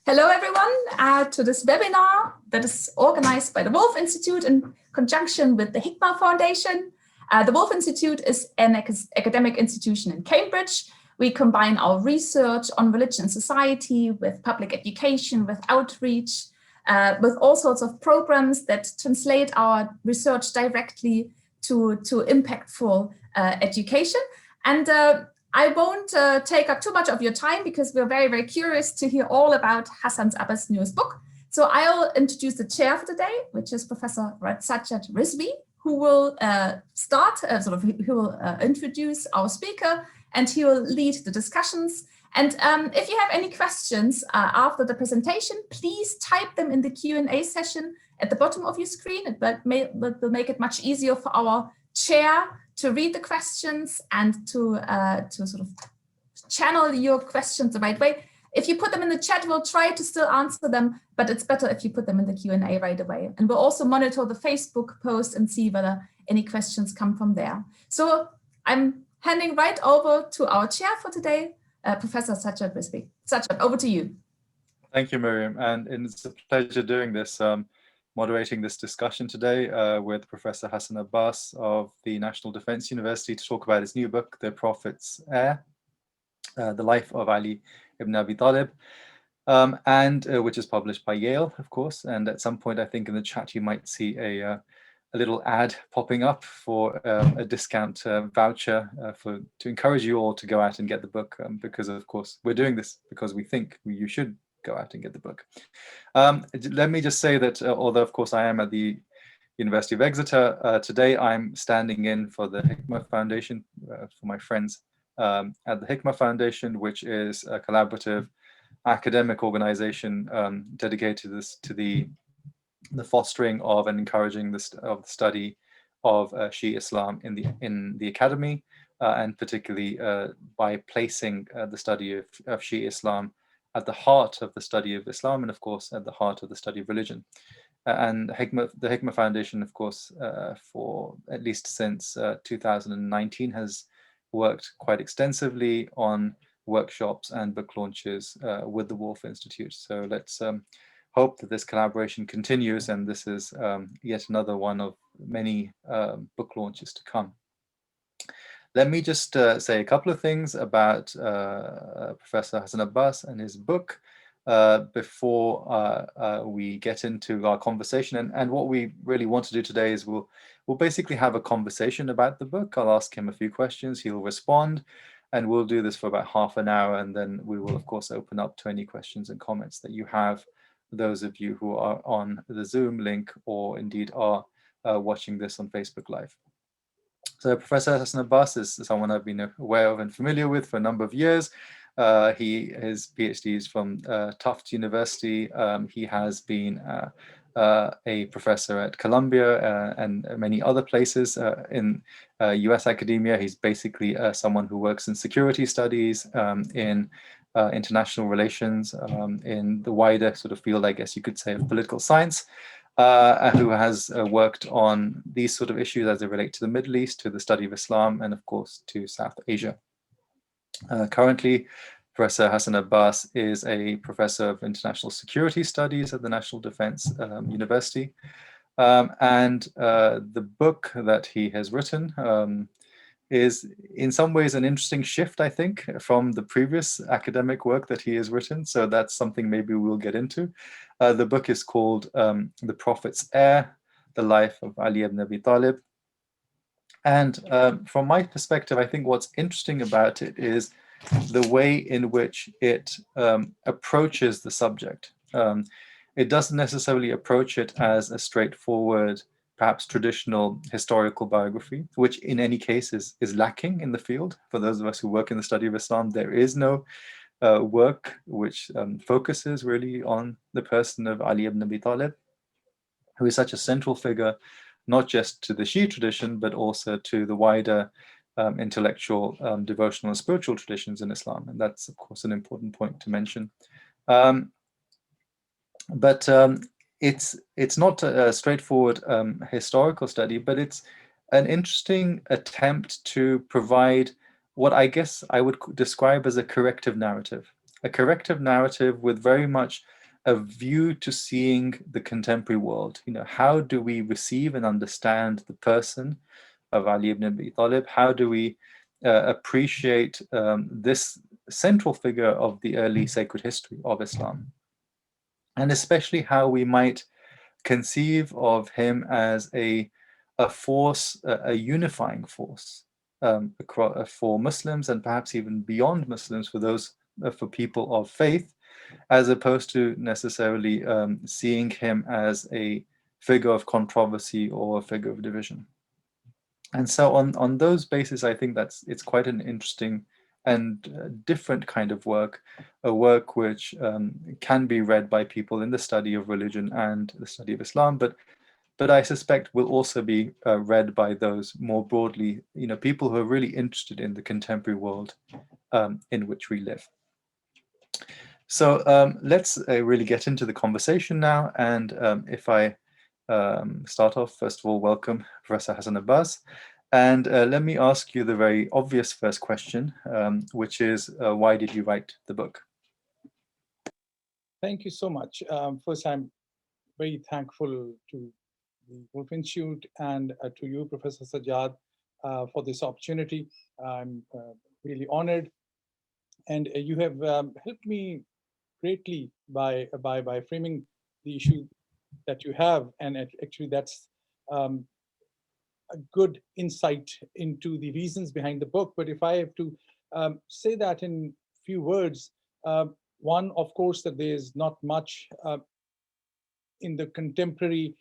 Hello, everyone, to this webinar that is organized by the Woolf Institute in conjunction with the Hikma Foundation. The Woolf Institute is an academic institution in Cambridge. We combine our research on religion and society with public education, with outreach, with all sorts of programs that translate our research directly to impactful education. And I won't take up too much of your time because we're very, very curious to hear all about Hassan Abbas' newest book. So I'll introduce the chair for today, which is Professor Sajjad Rizvi, who will who will introduce our speaker, and he will lead the discussions. And if you have any questions after the presentation, please type them in the Q&A session at the bottom of your screen. It will make it much easier for our chair to read the questions and to sort of channel your questions the right way. If you put them in the chat, we'll try to still answer them, but it's better if you put them in the Q&A right away. And we'll also monitor the Facebook post and see whether any questions come from there. So I'm handing right over to our chair for today, Professor Sajjad Rizvi. Sajjad, over to you. Thank you, Miriam, and it's a pleasure doing this. Moderating this discussion today with Professor Hassan Abbas of the National Defense University to talk about his new book, The Prophet's Heir, The Life of Ali ibn Abi Talib, which is published by Yale, of course. And at some point, I think in the chat, you might see a little ad popping up for a discount voucher to encourage you all to go out and get the book, because, of course, we're doing this because we think you should go out and get the book. Let me just say that although, of course, I am at the University of Exeter, today I'm standing in for the Hikma Foundation, for my friends at the Hikma Foundation, which is a collaborative academic organization dedicated to the fostering of and encouraging the study of Shia Islam in the academy, and particularly by placing the study of Shia Islam at the heart of the study of Islam, and of course at the heart of the study of religion. And the Hikma Foundation, of course, for at least since 2019 has worked quite extensively on workshops and book launches with the Woolf Institute. So let's hope that this collaboration continues, and this is yet another one of many book launches to come. Let me just say a couple of things about Professor Hassan Abbas and his book before we get into our conversation. And what we really want to do today is we'll basically have a conversation about the book. I'll ask him a few questions, he'll respond, and we'll do this for about half an hour. And then we will, of course, open up to any questions and comments that you have, those of you who are on the Zoom link or indeed are watching this on Facebook Live. So Professor Hassan Abbas is someone I've been aware of and familiar with for a number of years. His PhD is from Tufts University. He has been a professor at Columbia and many other places in US academia. He's basically someone who works in security studies, in international relations, in the wider sort of field, I guess you could say, of political science. Who has worked on these sort of issues as they relate to the Middle East, to the study of Islam, and of course to South Asia. Currently, Professor Hassan Abbas is a professor of international security studies at the National Defense University. The book that he has written is in some ways an interesting shift, I think, from the previous academic work that he has written. So that's something maybe we'll get into. The book is called The Prophet's Heir, The Life of Ali ibn Abi Talib. And from my perspective, I think what's interesting about it is the way in which it approaches the subject. It doesn't necessarily approach it as a straightforward, perhaps traditional historical biography, which in any case is lacking in the field. For those of us who work in the study of Islam, there is no work which focuses really on the person of Ali ibn Abi Talib, who is such a central figure, not just to the Shia tradition, but also to the wider intellectual, devotional and spiritual traditions in Islam. And that's, of course, an important point to mention. It's not a straightforward historical study, but it's an interesting attempt to provide what I guess I would describe as a corrective narrative with very much a view to seeing the contemporary world. How do we receive and understand the person of Ali ibn Abi Talib? How do we appreciate this central figure of the early sacred history of Islam? And especially how we might conceive of him as a force, a unifying force for Muslims, and perhaps even beyond Muslims, for those for people of faith, as opposed to necessarily seeing him as a figure of controversy or a figure of division. And so on those bases, I think it's quite an interesting and different kind of work, a work which can be read by people in the study of religion and the study of Islam, but I suspect will also be read by those more broadly, people who are really interested in the contemporary world in which we live. So let's really get into the conversation now. And if I start off, first of all, welcome Professor Hassan Abbas. And let me ask you the very obvious first question, which is, why did you write the book? Thank you so much. First, I'm very thankful to the Woolf Institute and to you, Professor Sajjad, for this opportunity. I'm really honored. And you have helped me greatly by framing the issue that you have. And actually, that's a good insight into the reasons behind the book. But if I have to say that in few words, one, of course, that there's not much in the contemporary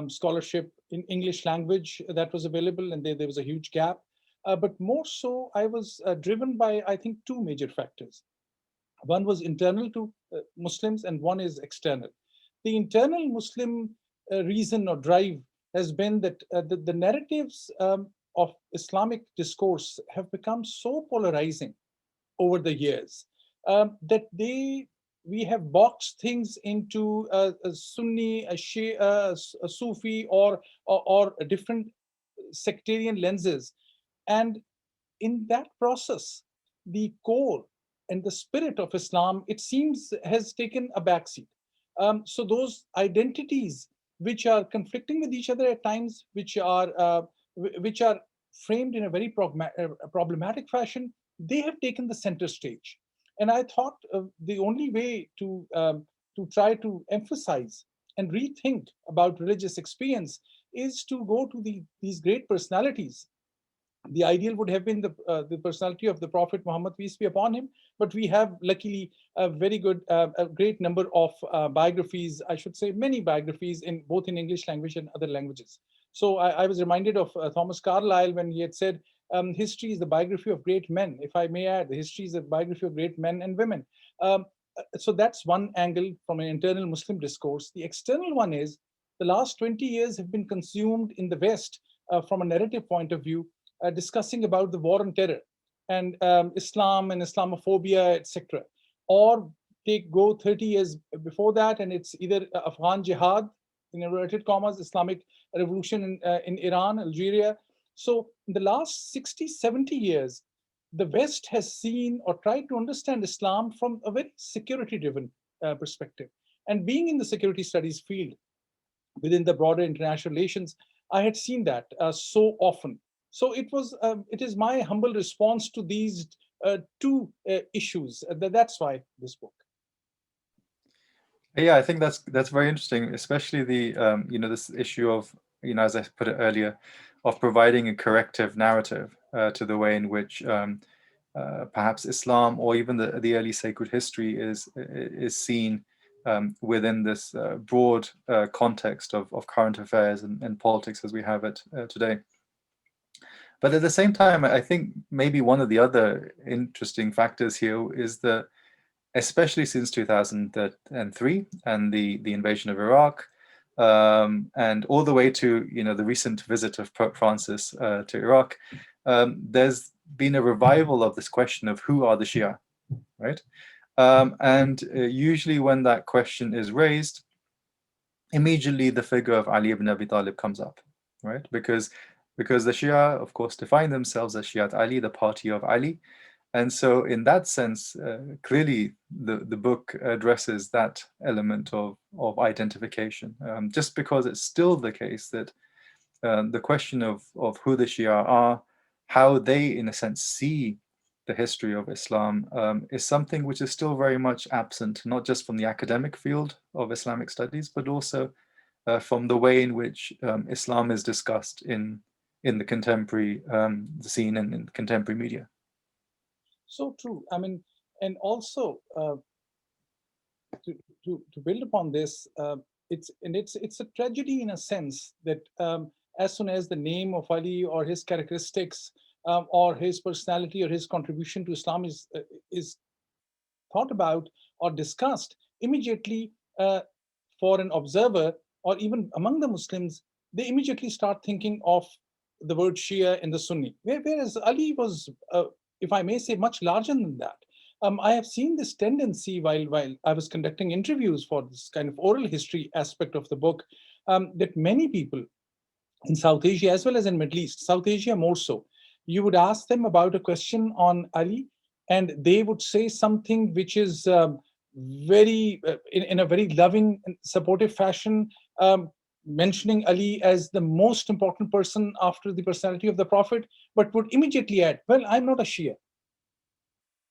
scholarship in English language that was available, and there was a huge gap. But more so, I was driven by, I think, two major factors. One was internal to Muslims, and one is external. The internal Muslim reason or drive has been that the narratives of Islamic discourse have become so polarizing over the years that we have boxed things into a Sunni, a Shia, a Sufi, or different sectarian lenses. And in that process, the core and the spirit of Islam, it seems, has taken a backseat. So those identities which are conflicting with each other at times, which are framed in a very problematic fashion, they have taken the center stage. And I thought the only way to try to emphasize and rethink about religious experience is to go to these great personalities. The ideal would have been the personality of the Prophet Muhammad, peace be upon him, but we have luckily a very good, a great number of biographies, I should say many biographies, in both in English language and other languages. So I was reminded of Thomas Carlyle when he had said, history is the biography of great men. If I may add, the history is the biography of great men and women. So that's one angle from an internal Muslim discourse. The external one is the last 20 years have been consumed in the West from a narrative point of view, discussing about the war on terror and Islam and Islamophobia, etc. Or go 30 years before that, and it's either Afghan jihad, in inverted commas, Islamic revolution in Iran, Algeria. So in the last 60, 70 years, the West has seen or tried to understand Islam from a very security-driven perspective. And being in the security studies field within the broader international relations, I had seen that so often. So it is my humble response to these two issues. That's why this book. Yeah, I think that's very interesting, especially the this issue of, as I put it earlier, of providing a corrective narrative to the way in which perhaps Islam or even the early sacred history is seen within this broad context of current affairs and politics as we have it today. But at the same time, I think maybe one of the other interesting factors here is that, especially since 2003 and the invasion of Iraq, and all the way to the recent visit of Pope Francis to Iraq, there's been a revival of this question of who are the Shia, right? And usually when that question is raised, immediately the figure of Ali ibn Abi Talib comes up, right? Because the Shia, of course, define themselves as Shiat Ali, the party of Ali. And so in that sense, clearly the book addresses that element of identification, just because it's still the case that the question of who the Shia are, how they, in a sense, see the history of Islam is something which is still very much absent, not just from the academic field of Islamic studies, but also from the way in which Islam is discussed in the contemporary scene and in contemporary media. So true. I mean, and also to build upon this, it's a tragedy in a sense that as soon as the name of Ali or his characteristics or his personality or his contribution to Islam is thought about or discussed, immediately for an observer or even among the Muslims, they immediately start thinking of the word Shia and the Sunni, whereas Ali was, if I may say, much larger than that. I have seen this tendency while I was conducting interviews for this kind of oral history aspect of the book, that many people in South Asia as well as in Middle East, South Asia more so, you would ask them about a question on Ali, and they would say something which is very in a very loving and supportive fashion, mentioning Ali as the most important person after the personality of the Prophet, but would immediately add, "Well, I'm not a Shia,"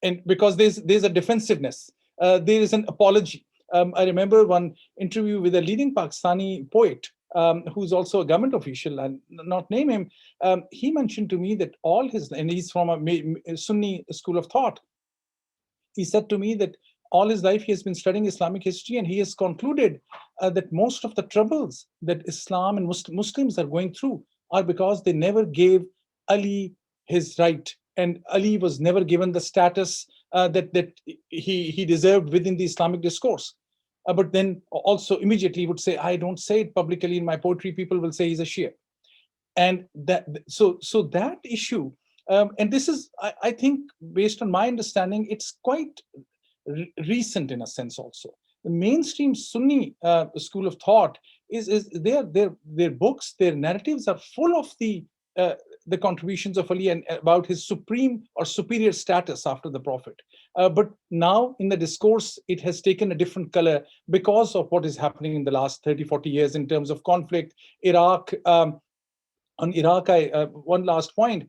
and because there's a defensiveness, there is an apology. I remember one interview with a leading Pakistani poet, who's also a government official, and not name him. He mentioned to me that all his, and he's from a Sunni school of thought. He said to me that all his life he has been studying Islamic history, and he has concluded that most of the troubles that Islam and Muslims are going through are because they never gave Ali his right, and Ali was never given the status that he deserved within the Islamic discourse. But then also immediately would say, "I don't say it publicly in my poetry. People will say he's a Shia." And that, so that issue, and this is, I think, based on my understanding, it's quite recent in a sense. Also, the mainstream Sunni school of thought is their books, their narratives are full of the contributions of Ali and about his supreme or superior status after the Prophet. But now in the discourse, it has taken a different color because of what is happening in the last 30, 40 years in terms of conflict. Iraq, on Iraq, one last point.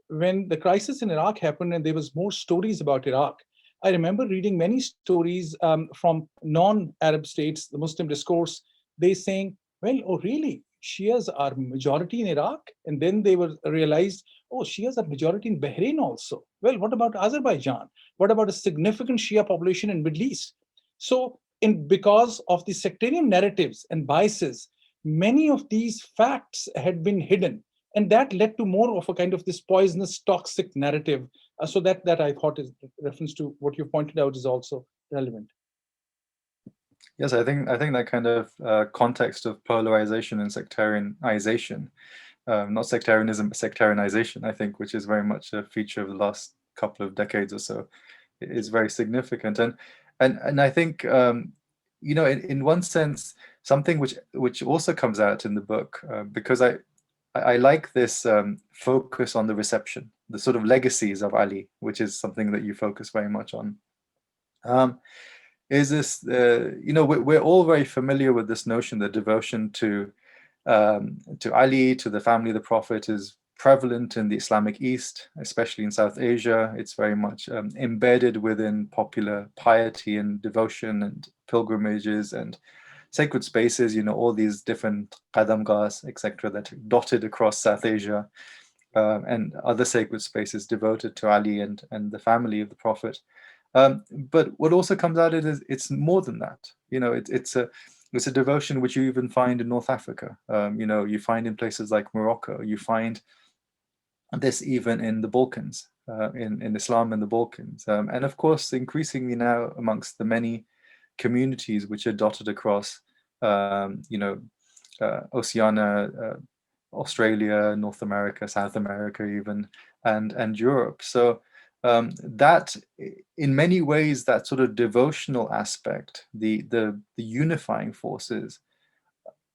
When the crisis in Iraq happened and there was more stories about Iraq, I remember reading many stories from non-Arab states, the Muslim discourse, they saying, "Well, oh really? Shias are majority in Iraq?" And then they were realized, "Oh, Shias are majority in Bahrain also. Well, what about Azerbaijan? What about a significant Shia population in Middle East?" So because of the sectarian narratives and biases, many of these facts had been hidden. And that led to more of a kind of this poisonous, toxic narrative. So that I thought is reference to what you pointed out is also relevant. Yes, I think that kind of context of polarization and sectarianization, not sectarianism, but sectarianization, I think, which is very much a feature of the last couple of decades or so, is very significant. And I think, you know, in one sense, something which also comes out in the book, because I like this focus on the reception, the sort of legacies of Ali, which is something that you focus very much on. Is this, you know, we're all very familiar with this notion that devotion to Ali, to the family of the Prophet, is prevalent in the Islamic East, especially in South Asia. It's very much embedded within popular piety and devotion and pilgrimages and sacred spaces, you know, all these different qadamgahs, etc., that are dotted across South Asia, and other sacred spaces devoted to Ali and the family of the Prophet. But what also comes out is it's more than that. You know, it's a devotion which you even find in North Africa. You know, you find in places like Morocco. You find this even in the Balkans, in Islam in the Balkans, and of course, increasingly now amongst the many communities which are dotted across, you know, Oceania, Australia, North America, South America, even, and Europe. So that, in many ways, that sort of devotional aspect, the unifying forces,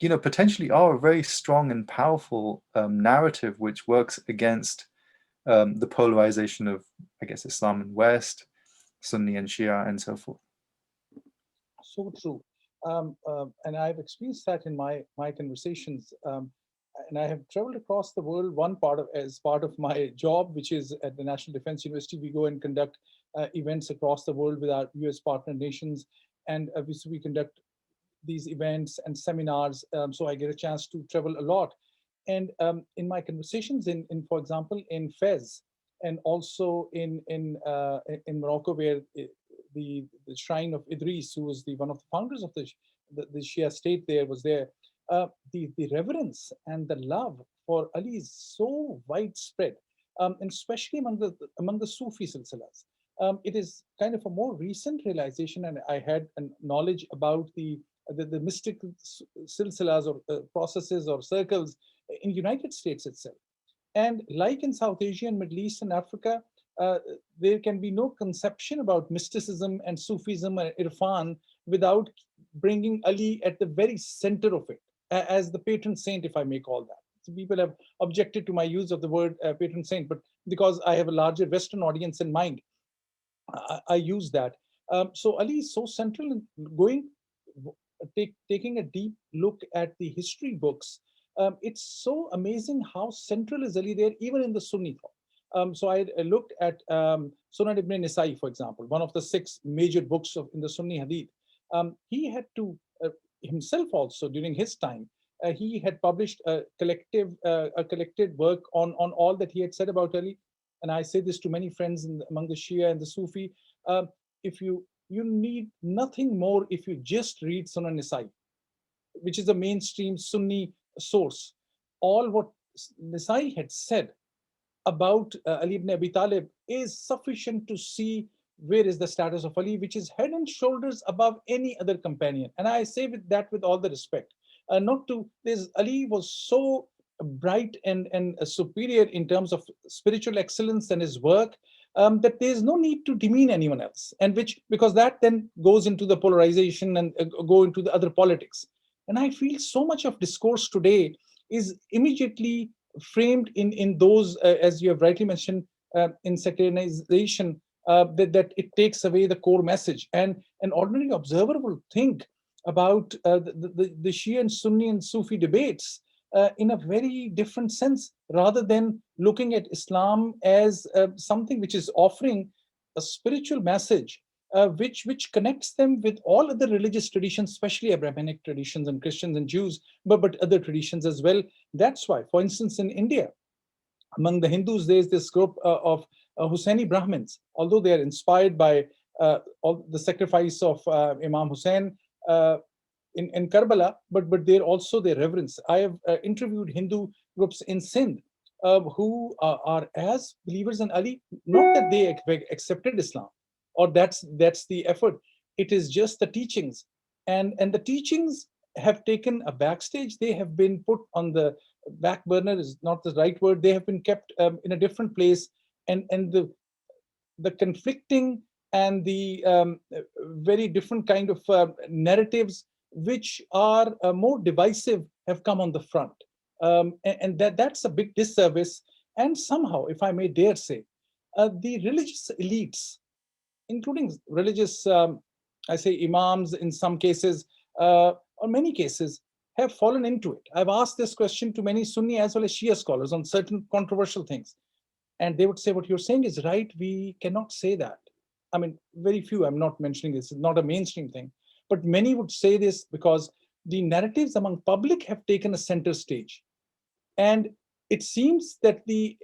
you know, potentially are a very strong and powerful narrative which works against the polarization of, I guess, Islam in West, Sunni and Shia, and so forth. So true. And I've experienced that in my conversations. And I have traveled across the world. As part of my job, which is at the National Defense University, we go and conduct events across the world with our US partner nations. And we conduct these events and seminars. So I get a chance to travel a lot. And in my conversations, for example, in Fez, and also in Morocco, where the shrine of Idris, who was one of the founders of the Shia state there, was there. The reverence and the love for Ali is so widespread, and especially among the Sufi silsilas. It is kind of a more recent realization, and I had knowledge about the mystic silsilas or processes or circles in United States itself. And like in South Asia and Middle East and Africa, there can be no conception about mysticism and Sufism and Irfan without bringing Ali at the very center of it, as the patron saint, if I may call that. So people have objected to my use of the word patron saint, but because I have a larger Western audience in mind, I use that. So Ali is so central in taking a deep look at the history books. It's so amazing how central is Ali there, even in the Sunni thought. So I looked at Sunan ibn Nisa'i, for example, one of the 6 major books in the Sunni Hadith. He had to himself also, during his time, he had published a collected work on all that he had said about Ali. And I say this to many friends among the Shia and the Sufi. If you need nothing more if you just read Sunan Nisa'i, which is a mainstream Sunni source. All what Nisa'i had said about Ali ibn Abi Talib is sufficient to see where is the status of Ali, which is head and shoulders above any other companion. And I say that with all the respect. Ali was so bright and superior in terms of spiritual excellence and his work, that there's no need to demean anyone else, and because that then goes into the polarization and go into the other politics. And I feel so much of discourse today is immediately framed in those, as you have rightly mentioned, in sectarianization, that it takes away the core message. And an ordinary observer will think about the Shia and Sunni and Sufi debates in a very different sense, rather than looking at Islam as something which is offering a spiritual message, which connects them with all other religious traditions, especially Abrahamic traditions and Christians and Jews, but other traditions as well. That's why, for instance, in India, among the Hindus, there's this group of Hussaini Brahmins, although they are inspired by all the sacrifice of Imam Hussein in Karbala, but they're also their reverence. I have interviewed Hindu groups in Sindh who are as believers in Ali, not that they accepted Islam, or that's the effort. It is just the teachings, and the teachings have taken a backstage. They have been put on the back burner, is not the right word. They have been kept in a different place, and the conflicting and the very different kind of narratives which are more divisive have come on the front, and that's a big disservice. And somehow, if I may dare say, the religious elites, including religious, I say imams in some cases, or many cases, have fallen into it. I've asked this question to many Sunni as well as Shia scholars on certain controversial things, and they would say, what you're saying is right, we cannot say that. I mean, very few, I'm not mentioning this, it's not a mainstream thing, but many would say this because the narratives among public have taken a center stage. And it seems that the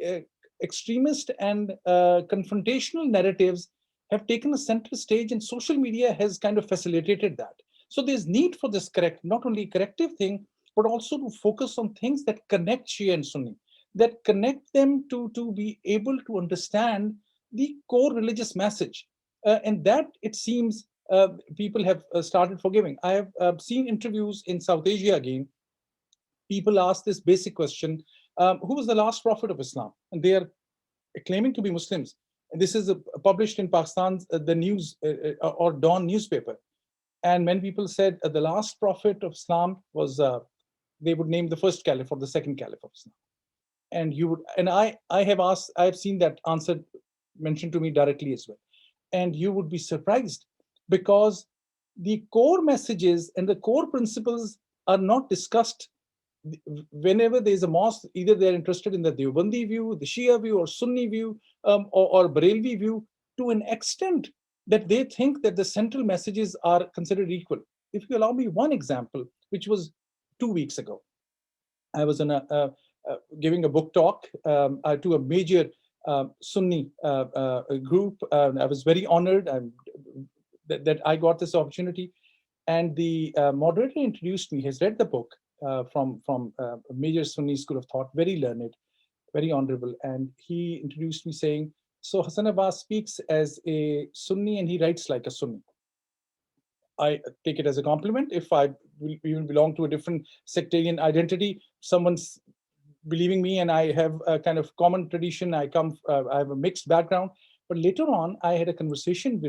extremist and confrontational narratives have taken a center stage, and social media has kind of facilitated that. So there's need for this not only corrective thing, but also to focus on things that connect Shia and Sunni, that connect them to be able to understand the core religious message. And that, it seems, people have started forgiving. I have seen interviews in South Asia again. People ask this basic question, who was the last prophet of Islam? And they are claiming to be Muslims. And this is published in Pakistan's the news or Dawn newspaper. And when people said the last prophet of Islam was, they would name the first caliph or the second caliph of Islam. And you would, and I've seen that answer mentioned to me directly as well. And you would be surprised, because the core messages and the core principles are not discussed. Whenever there's a mosque, either they're interested in the Deobandi view, the Shia view, or Sunni view, or Barelvi view, to an extent that they think that the central messages are considered equal. If you allow me one example, which was 2 weeks ago, I was giving a book talk to a major Sunni group. I was very honored that I got this opportunity. And the moderator introduced me. He's read the book from a major Sunni school of thought, very learned, very honorable. And he introduced me saying, so Hassan Abbas speaks as a Sunni and he writes like a Sunni. I take it as a compliment. If I even belong to a different sectarian identity, someone's believing me and I have a kind of common tradition, I have a mixed background. But later on, I had a conversation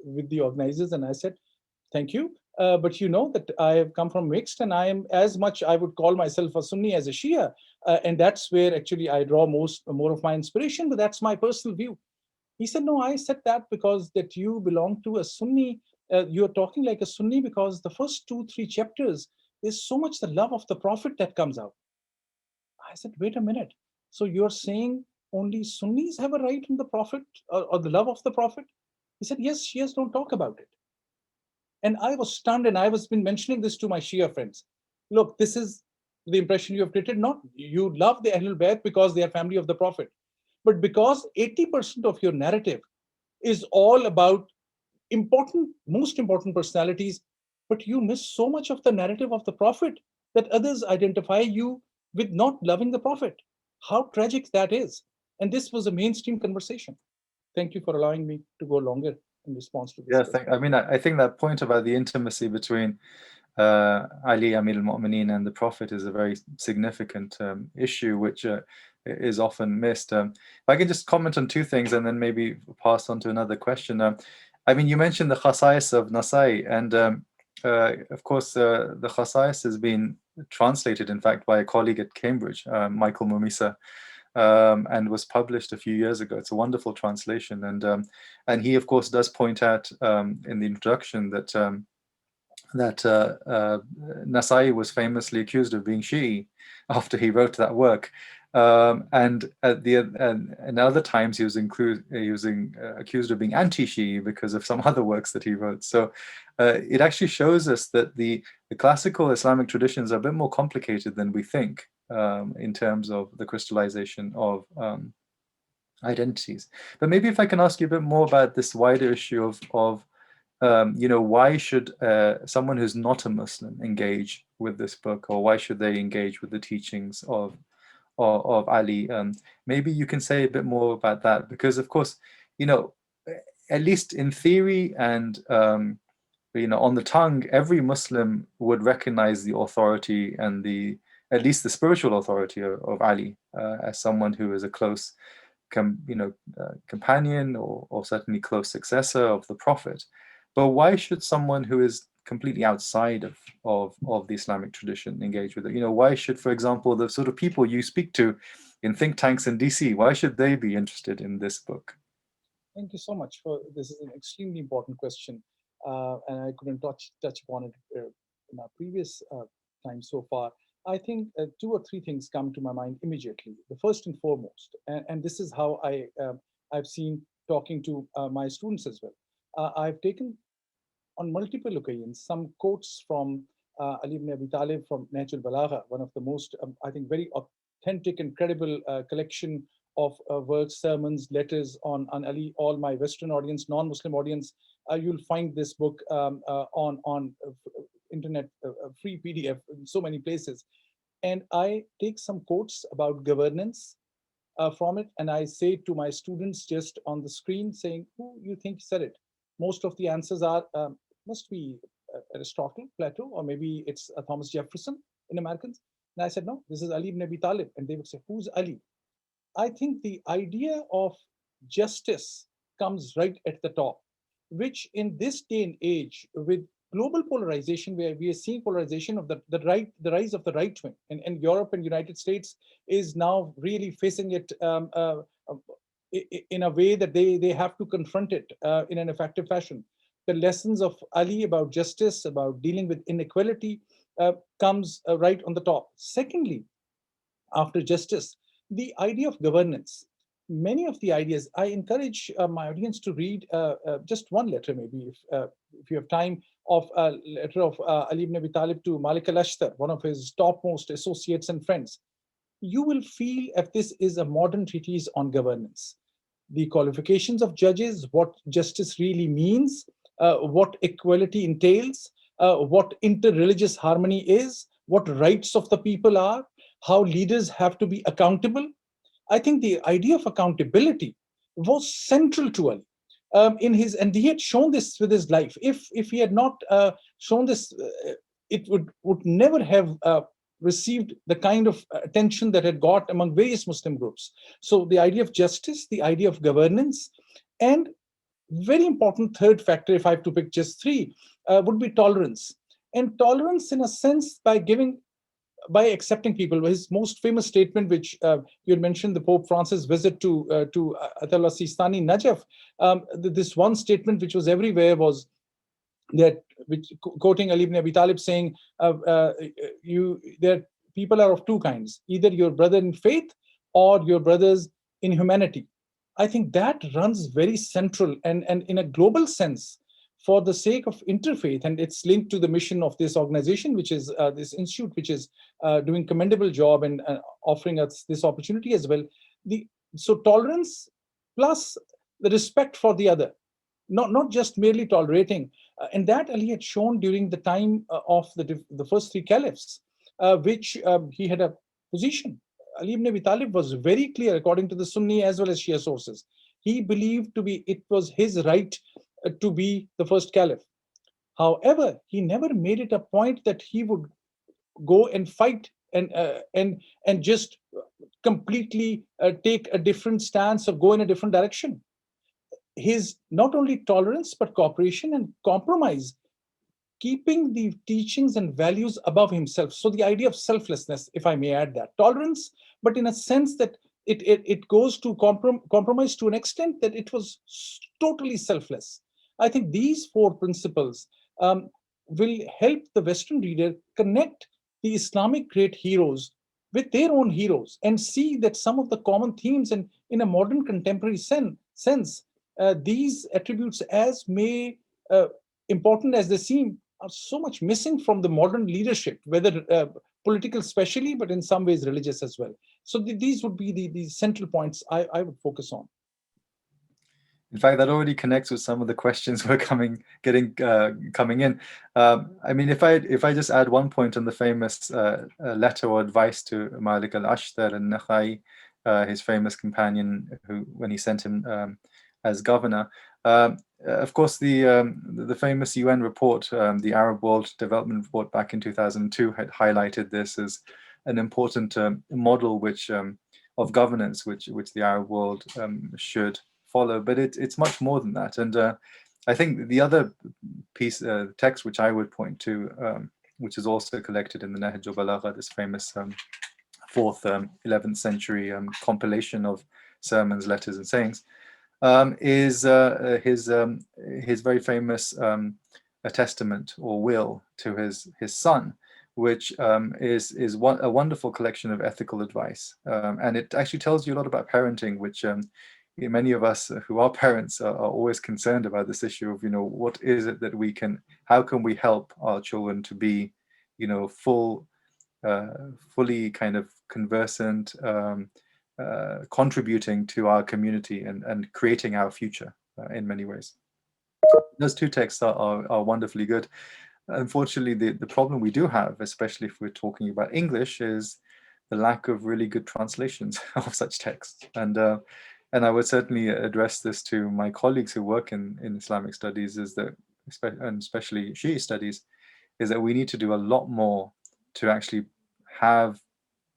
with the organizers and I said, thank you. But you know that I have come from mixed, and I am as much, I would call myself a Sunni as a Shia. And that's where actually I draw more of my inspiration, but that's my personal view. He said, no, I said that because that you belong to a Sunni. You're talking like a Sunni because the first 2-3 chapters, there's so much the love of the Prophet that comes out. I said, wait a minute. So you're saying only Sunnis have a right in the Prophet or the love of the Prophet? He said, yes, Shias don't talk about it. And I was stunned, and I was been mentioning this to my Shia friends. Look, this is the impression you have created. Not you love the Ahlul Bayt because they are family of the Prophet, but because 80% of your narrative is all about most important personalities, but you miss so much of the narrative of the Prophet that others identify you with not loving the Prophet. How tragic that is. And this was a mainstream conversation. Thank you for allowing me to go longer in response to this. Yeah, I think that point about the intimacy between Ali Amir al-Mu'mineen and the Prophet is a very significant issue, which is often missed. If I can just comment on two things and then maybe pass on to another question. I mean, you mentioned the khasais of Nasai, and of course, the khasais has been translated, in fact, by a colleague at Cambridge, Michael Mumisa, and was published a few years ago. It's a wonderful translation, and he, of course, does point out in the introduction that Nasai was famously accused of being Shi'i after he wrote that work, and other times he was accused of being anti-Shi'i because of some other works that he wrote. So it actually shows us that the classical Islamic traditions are a bit more complicated than we think in terms of the crystallization of identities. But maybe if I can ask you a bit more about this wider issue of why should someone who's not a Muslim engage with this book, or why should they engage with the teachings of Ali? Maybe you can say a bit more about that, because of course, at least in theory and on the tongue, every Muslim would recognize the authority and at least the spiritual authority of Ali as someone who is a close companion or certainly close successor of the Prophet. But why should someone who is completely outside of the Islamic tradition engage with it? Why should, for example, the sort of people you speak to in think tanks in DC, why should they be interested in this book? Thank you so much for this. Is an extremely important question, and I couldn't touch upon it in our previous time so far. I think 2 or 3 things come to my mind immediately. The first and foremost, and this is how I've seen talking to my students as well. I've taken on multiple occasions some quotes from Ali ibn Abi Talib from Nahj al-Balagha, one of the most, I think, very authentic and credible collection of works, sermons, letters on Ali. All my Western audience, non-Muslim audience, you'll find this book on internet, free PDF in so many places. And I take some quotes about governance from it, and I say to my students just on the screen, saying, who you think said it? Most of the answers are, must be Aristotle, Plato, or maybe it's Thomas Jefferson in Americans. And I said, no, this is Ali ibn Abi Talib. And they would say, who's Ali? I think the idea of justice comes right at the top, which in this day and age, with global polarization, where we are seeing polarization of the rise of the right wing, and Europe and United States is now really facing it in a way that they have to confront it in an effective fashion. The lessons of Ali about justice, about dealing with inequality, comes right on the top. Secondly, after justice, the idea of governance. Many of the ideas, I encourage my audience to read just one letter, maybe if you have time, of a letter of Ali ibn Abi Talib to Malik al-Ashtar, one of his topmost associates and friends. You will feel if this is a modern treatise on governance. The qualifications of judges, what justice really means, what equality entails, what interreligious harmony is, what rights of the people are, how leaders have to be accountable. I think the idea of accountability was central to Ali. In his, and he had shown this with his life. If he had not shown this, it would never have received the kind of attention that had got among various Muslim groups. So the idea of justice, the idea of governance, and very important third factor, if I have to pick just three, would be tolerance. And tolerance, in a sense, by accepting people. His most famous statement, which you had mentioned, the Pope Francis' visit to Ayatollah Sistani Najaf, this one statement which was everywhere was that, which, quoting Ali ibn Abi Talib, saying, there people are of two kinds, either your brother in faith or your brothers in humanity. I think that runs very central, and in a global sense, for the sake of interfaith, and it's linked to the mission of this organization, which is this institute, which is doing commendable job and offering us this opportunity as well. So tolerance plus the respect for the other, not just merely tolerating, and that Ali had shown during the time of the first three caliphs, which he had a position. Ali ibn Abi Talib was very clear, according to the Sunni as well as Shia sources. He believed it was his right to be the first caliph. However, he never made it a point that he would go and fight and just completely take a different stance or go in a different direction. His not only tolerance but cooperation and compromise, keeping the teachings and values above himself. So the idea of selflessness, if I may add that, tolerance, but in a sense that it goes to compromise to an extent that it was totally selfless. I think these four principles will help the Western reader connect the Islamic great heroes with their own heroes and see that some of the common themes, and in a modern contemporary sense, these attributes, as may important as they seem, are so much missing from the modern leadership, whether political especially, but in some ways religious as well. So these would be the central points I would focus on. In fact, that already connects with some of the questions we're coming in. I mean, if I just add one point on the famous letter or advice to Malik al-Ashtar al-Nakhai, his famous companion, who, when he sent him as governor, of course, the famous UN report, the Arab World Development Report back in 2002, had highlighted this as an important model of governance which the Arab world should follow. But it's much more than that. And I think the other piece, text which I would point to, which is also collected in the Nahj al-Balagha, this famous 4th, 11th century compilation of sermons, letters, and sayings, is his very famous a testament or will to his son, which is a wonderful collection of ethical advice, and it actually tells you a lot about parenting, which many of us who are parents are always concerned about this issue of, what is it that how can we help our children to be, fully kind of conversant, contributing to our community and creating our future in many ways. Those two texts are wonderfully good. Unfortunately, the problem we do have, especially if we're talking about English, is the lack of really good translations of such texts. And I would certainly address this to my colleagues who work in Islamic studies, is that, and especially Shia studies, is that we need to do a lot more to actually have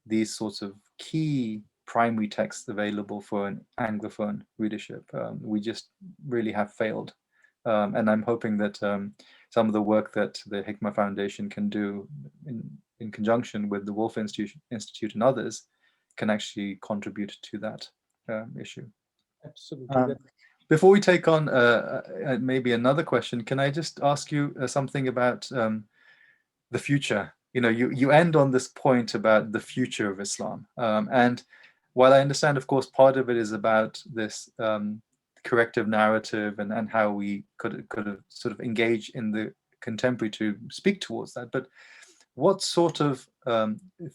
these sorts of key primary texts available for an Anglophone readership. We just really have failed And I'm hoping that some of the work that the Hikmah Foundation can do in conjunction with the Woolf Institute and others can actually contribute to that issue. Absolutely. Before we take on maybe another question, can I just ask you something about the future? You know, you end on this point about the future of Islam. And while I understand, of course, part of it is about this corrective narrative and how we could sort of engage in the contemporary to speak towards that. But what sort of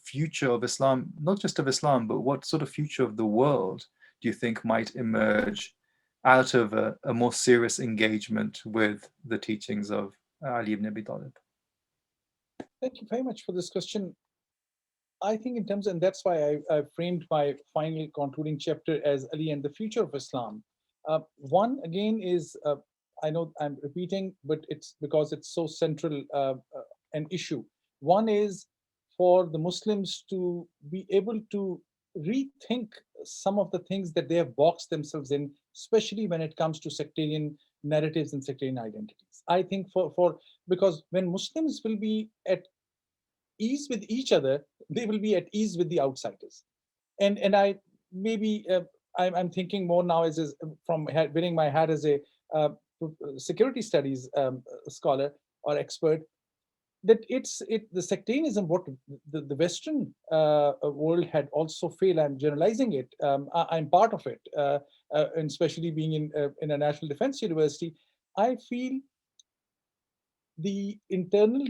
future of Islam, not just of Islam, but what sort of future of the world do you think might emerge out of a more serious engagement with the teachings of Ali ibn Abi Talib? Thank you very much for this question. I think in terms, and that's why I framed my final concluding chapter as Ali and the Future of Islam. One, again, is, I know I'm repeating, but it's because it's so central an issue. One is for the Muslims to be able to rethink some of the things that they have boxed themselves in, especially when it comes to sectarian narratives and sectarian identities. I think because when Muslims will be at ease with each other, they will be at ease with the outsiders. And I maybe I'm thinking more now as from wearing my hat as a security studies scholar or expert, that the sectarianism what the Western world had also failed. I'm generalizing it. I'm part of it, and especially being in a national defense university. I feel the internal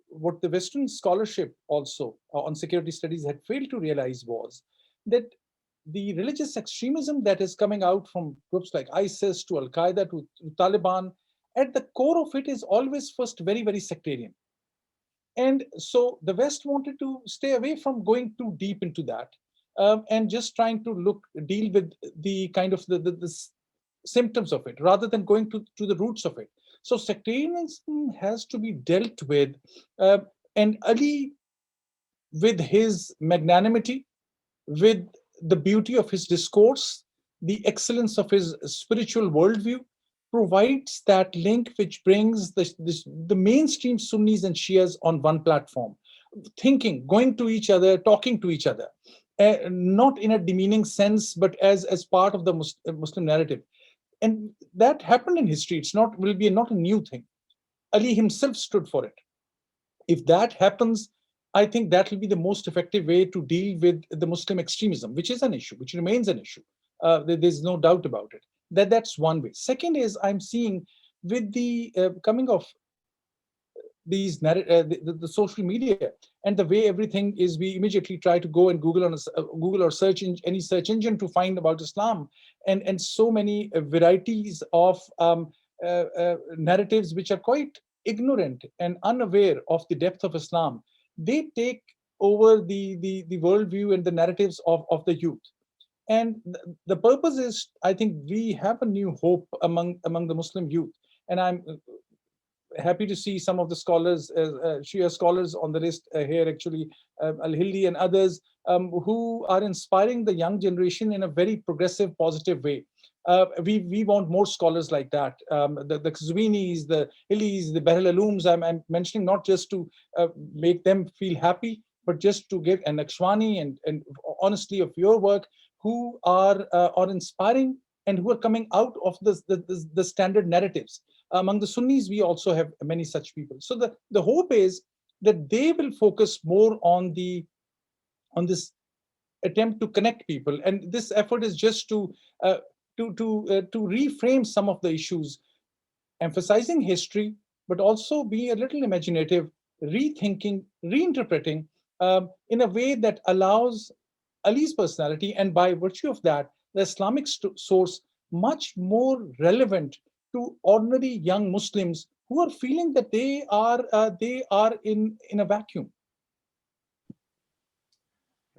what the Western scholarship also on security studies had failed to realize was that the religious extremism that is coming out from groups like ISIS to Al Qaeda to Taliban, at the core of it is always first very, very sectarian. And so the West wanted to stay away from going too deep into that, and just trying to deal with the kind of the symptoms of it rather than going to the roots of it. So sectarianism has to be dealt with, and Ali, with his magnanimity, with the beauty of his discourse, the excellence of his spiritual worldview, provides that link which brings the mainstream Sunnis and Shias on one platform, thinking, going to each other, talking to each other, not in a demeaning sense, but as part of the Muslim narrative. And that happened in history. It's not a new thing. Ali himself stood for it. If that happens, I think that will be the most effective way to deal with the Muslim extremism, which is an issue, which remains an issue. There's no doubt about it. That's one way. Second is, I'm seeing with the coming of these the social media and the way everything is, we immediately try to go and Google Google or search in any search engine to find about Islam, and so many varieties of narratives which are quite ignorant and unaware of the depth of Islam. They take over the worldview and the narratives of the youth. And the purpose is, I think, we have a new hope among the Muslim youth. And I'm happy to see some of the scholars, Shia scholars on the list here, actually, Al-Hilli and others, who are inspiring the young generation in a very progressive, positive way. We want more scholars like that. The Qazwinis, the Hillis, the Bahr al-Ulums, I'm mentioning not just to make them feel happy, but just to give an Akshwani and honestly of your work, who are inspiring and who are coming out of the standard narratives. Among the Sunnis, we also have many such people. So the hope is that they will focus more on this attempt to connect people, and this effort is just to reframe some of the issues, emphasizing history, but also be a little imaginative, rethinking, reinterpreting in a way that allows Ali's personality, and by virtue of that, the Islamic source much more relevant to ordinary young Muslims who are feeling that they are in a vacuum.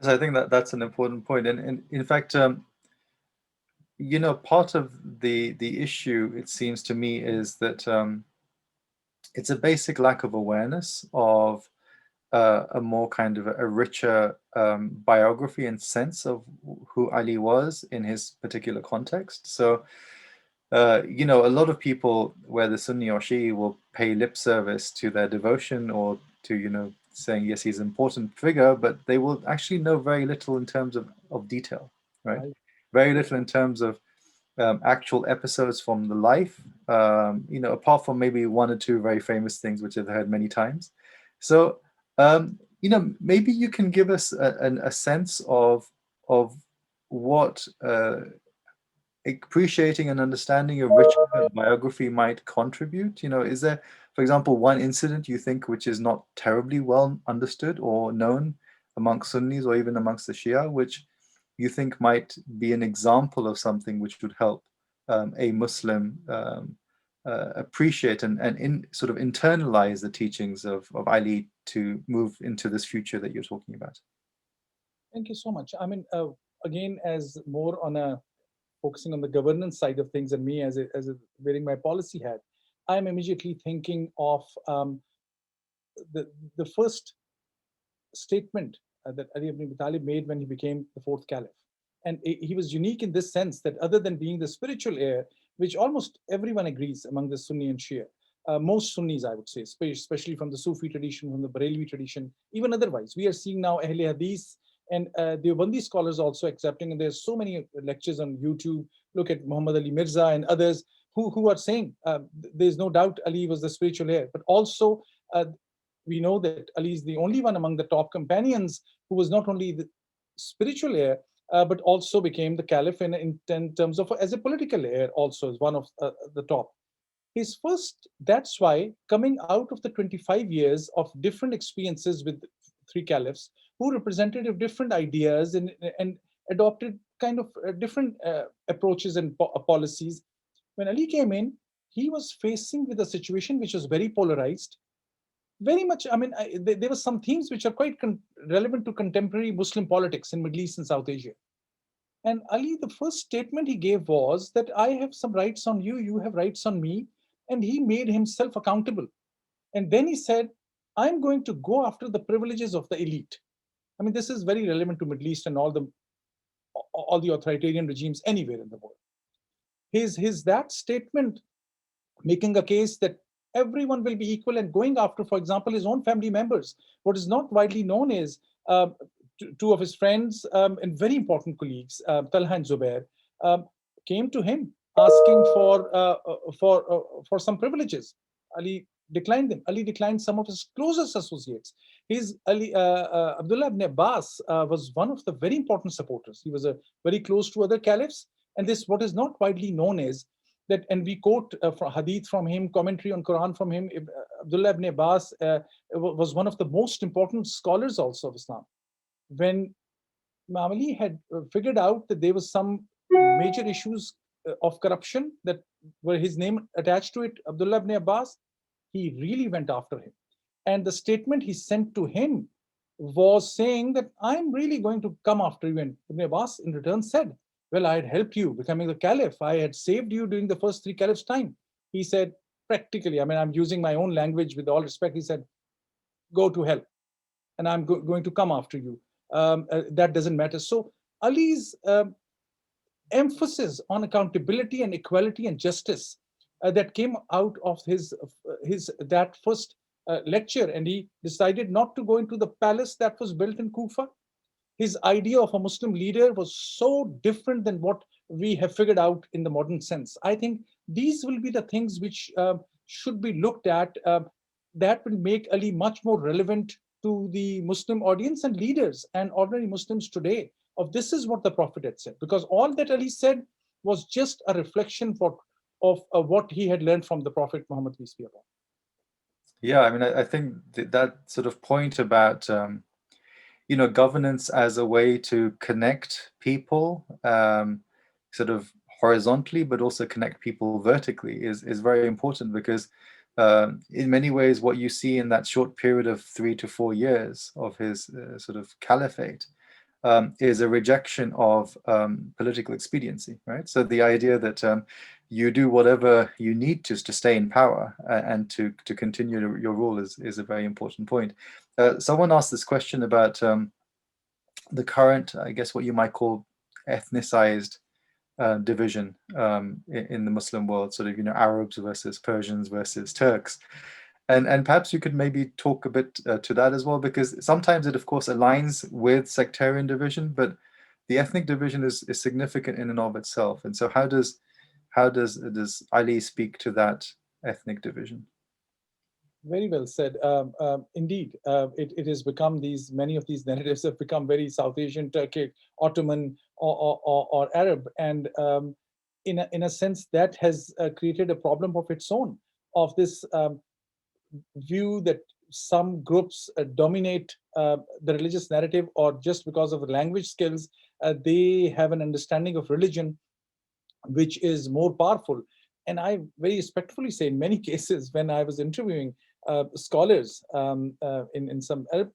So I think that's an important point, and in fact, you know, part of the issue, it seems to me, is that it's a basic lack of awareness of a more kind of a richer biography and sense of who Ali was in his particular context. So you know, a lot of people, whether Sunni or Shi'i, will pay lip service to their devotion or to, you know, saying, yes, he's an important figure, but they will actually know very little in terms of detail, right? Very little in terms of actual episodes from the life, you know, apart from maybe one or two very famous things, which I've heard many times. So, you know, maybe you can give us a sense of what appreciating and understanding of Richard's biography might contribute. You know, is there, for example, one incident you think which is not terribly well understood or known amongst Sunnis or even amongst the Shia, which you think might be an example of something which would help a Muslim appreciate and sort of internalize the teachings of Ali to move into this future that you're talking about? Thank you so much. I mean, again, as more on a focusing on the governance side of things, and me as wearing my policy hat, I'm immediately thinking of the first statement that Ali ibn Abi Talib made when he became the fourth caliph. And he was unique in this sense that other than being the spiritual heir, which almost everyone agrees among the Sunni and Shia, most Sunnis, I would say, especially from the Sufi tradition, from the Barelvi tradition, even otherwise, we are seeing now Ahle Hadith and the Deobandi scholars also accepting, and there's so many lectures on YouTube. Look at Muhammad Ali Mirza and others who are saying there's no doubt Ali was the spiritual heir, but also we know that Ali is the only one among the top companions who was not only the spiritual heir, but also became the caliph in terms of as a political heir also as one of the top. His first, that's why coming out of the 25 years of different experiences with three caliphs who represented different ideas and adopted kind of different approaches and policies, when Ali came in, he was facing with a situation which was very polarized. Very much, I mean, there were some themes which are quite relevant to contemporary Muslim politics in Middle East and South Asia. And Ali, the first statement he gave was that I have some rights on you, you have rights on me. And he made himself accountable. And then he said, I'm going to go after the privileges of the elite. I mean, this is very relevant to Middle East and all the authoritarian regimes anywhere in the world. His that statement making a case that everyone will be equal and going after, for example, his own family members. What is not widely known is two of his friends and very important colleagues, Talha and Zubair, came to him asking for some privileges. Ali declined them. Ali declined some of his closest associates. Abdullah ibn Abbas was one of the very important supporters. He was very close to other caliphs. And this, what is not widely known is that, and we quote hadith from him, commentary on Quran from him, Abdullah ibn Abbas was one of the most important scholars also of Islam. When Imam Ali had figured out that there was some major issues of corruption that were his name attached to it, Abdullah ibn Abbas, he really went after him. And the statement he sent to him was saying that I'm really going to come after you. And Ibn Abbas in return said, well, I had helped you becoming the caliph. I had saved you during the first three caliphs' time. He said, practically, I mean, I'm using my own language with all respect. He said, go to hell and I'm going to come after you. That doesn't matter. So Ali's emphasis on accountability and equality and justice that came out of his that first lecture, and he decided not to go into the palace that was built in Kufa. His idea of a Muslim leader was so different than what we have figured out in the modern sense. I think these will be the things which should be looked at that will make Ali much more relevant to the Muslim audience and leaders and ordinary Muslims today of this is what the Prophet had said. Because all that Ali said was just a reflection of what he had learned from the Prophet Muhammad, peace be upon him. Yeah, I mean, I think that sort of point about, you know, governance as a way to connect people sort of horizontally, but also connect people vertically is very important, because in many ways, what you see in that short period of 3 to 4 years of his sort of caliphate is a rejection of political expediency, right? So the idea that you do whatever you need to stay in power and to continue your rule is a very important point. Someone asked this question about the current, I guess what you might call ethnicized division in the Muslim world, sort of, Arabs versus Persians versus Turks. And perhaps you could maybe talk a bit to that as well, because sometimes it, of course, aligns with sectarian division, but the ethnic division is significant in and of itself. And so how does Ali speak to that ethnic division? Very well said. Indeed, it has become many of these narratives have become very South Asian, Turkic, Ottoman, or Arab, and in a sense that has created a problem of its own, of this view that some groups dominate the religious narrative, or just because of the language skills, they have an understanding of religion which is more powerful. And I very respectfully say, in many cases, when I was interviewing scholars in some Arab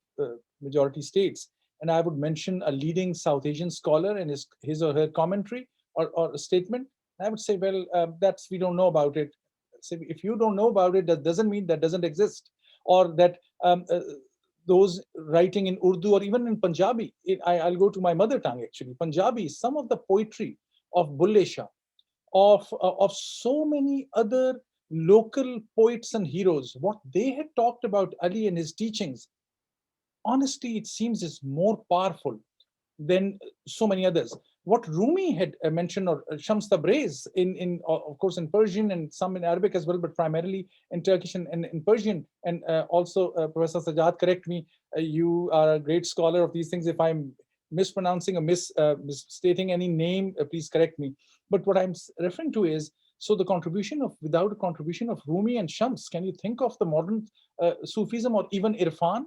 majority states, and I would mention a leading South Asian scholar and his or her commentary or a statement, I would say, well, we don't know about it. So if you don't know about it, that doesn't mean that doesn't exist, or that those writing in Urdu or even in Punjabi. I'll go to my mother tongue, actually. Punjabi, some of the poetry of Bulle Shah, of so many other local poets and heroes, what they had talked about Ali and his teachings, honestly, it seems is more powerful than so many others. What Rumi had mentioned, or Shams Tabriz, of course in Persian and some in Arabic as well, but primarily in Turkish and in Persian. And also, Professor Sajjad, correct me. You are a great scholar of these things. If I'm mispronouncing or misstating any name, please correct me. But what I'm referring to is, so without a contribution of Rumi and Shams, can you think of the modern Sufism or even Irfan,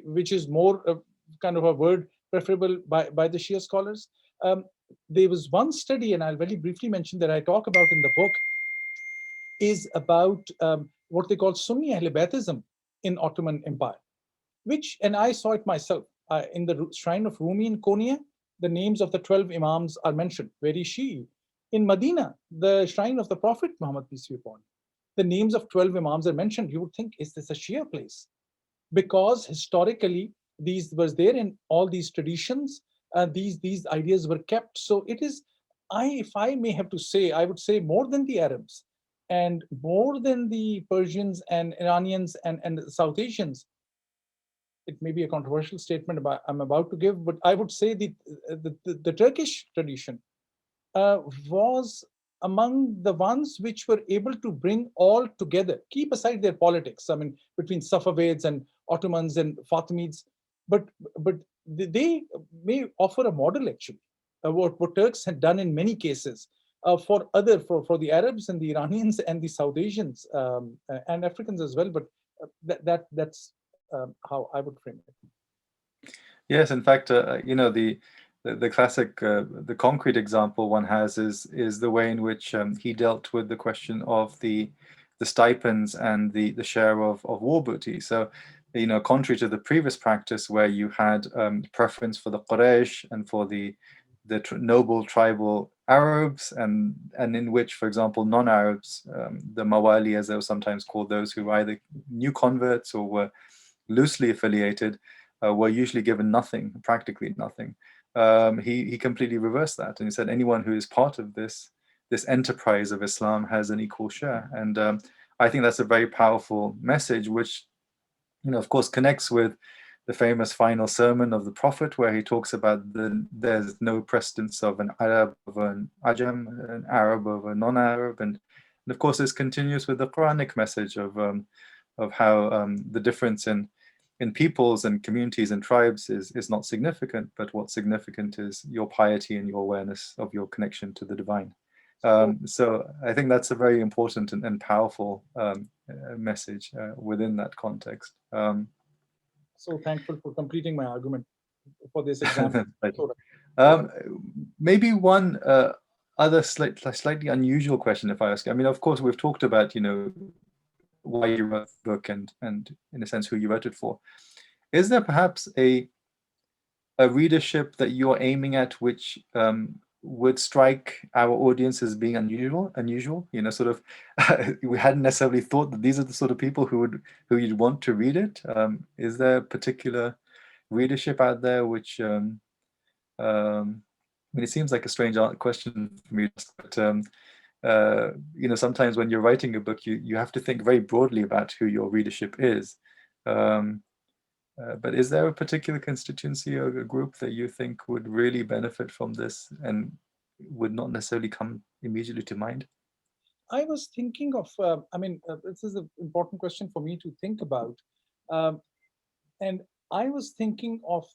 which is more kind of a word preferable by the Shia scholars? There was one study, and I'll very briefly mention, that I talk about in the book, is about what they call Sunni Ahl Baitism in Ottoman Empire, and I saw it myself. In the shrine of Rumi in Konya, the names of the 12 Imams are mentioned, very Shi'i. In Medina, the shrine of the Prophet Muhammad, peace be upon him, the names of 12 Imams are mentioned. You would think, is this a Shia place? Because historically, these was there in all these traditions, these ideas were kept. So it is, if I may have to say, I would say more than the Arabs and more than the Persians and Iranians and South Asians. It may be a controversial statement I'm about to give, but I would say the Turkish tradition was among the ones which were able to bring all together, keep aside their politics, I mean, between Safavids and Ottomans and Fatimids, but they may offer a model, actually, what Turks had done in many cases for the Arabs and the Iranians and the South Asians and Africans as well. But that's how I would frame it. Yes, in fact, the classic, the concrete example one has is the way in which he dealt with the question of the stipends and the share of war booty. So, contrary to the previous practice where you had preference for the Quraysh and for the noble tribal Arabs, and in which, for example, non-Arabs, the Mawali, as they were sometimes called, those who were either new converts or were loosely affiliated, were usually given nothing, practically nothing. He completely reversed that, and he said anyone who is part of this enterprise of Islam has an equal share. And I think that's a very powerful message, which, of course, connects with the famous final sermon of the Prophet, where he talks about there's no precedence of an Arab over an Ajam, an Arab over a non-Arab, and of course this continues with the Quranic message of how the difference in peoples and communities and tribes is not significant, but what's significant is your piety and your awareness of your connection to the divine. So I think that's a very important and powerful message within that context. So thankful for completing my argument for this example. Maybe one other slightly unusual question, if I ask. I mean, of course, we've talked about why you wrote the book and in a sense who you wrote it for. Is there perhaps a readership that you're aiming at which would strike our audience as being unusual? Sort of we hadn't necessarily thought that these are the sort of people who you'd want to read it. Is there a particular readership out there which mean, it seems like a strange question for me, but sometimes when you're writing a book, you have to think very broadly about who your readership is. But is there a particular constituency or a group that you think would really benefit from this and would not necessarily come immediately to mind? I was thinking of, this is an important question for me to think about. And I was thinking of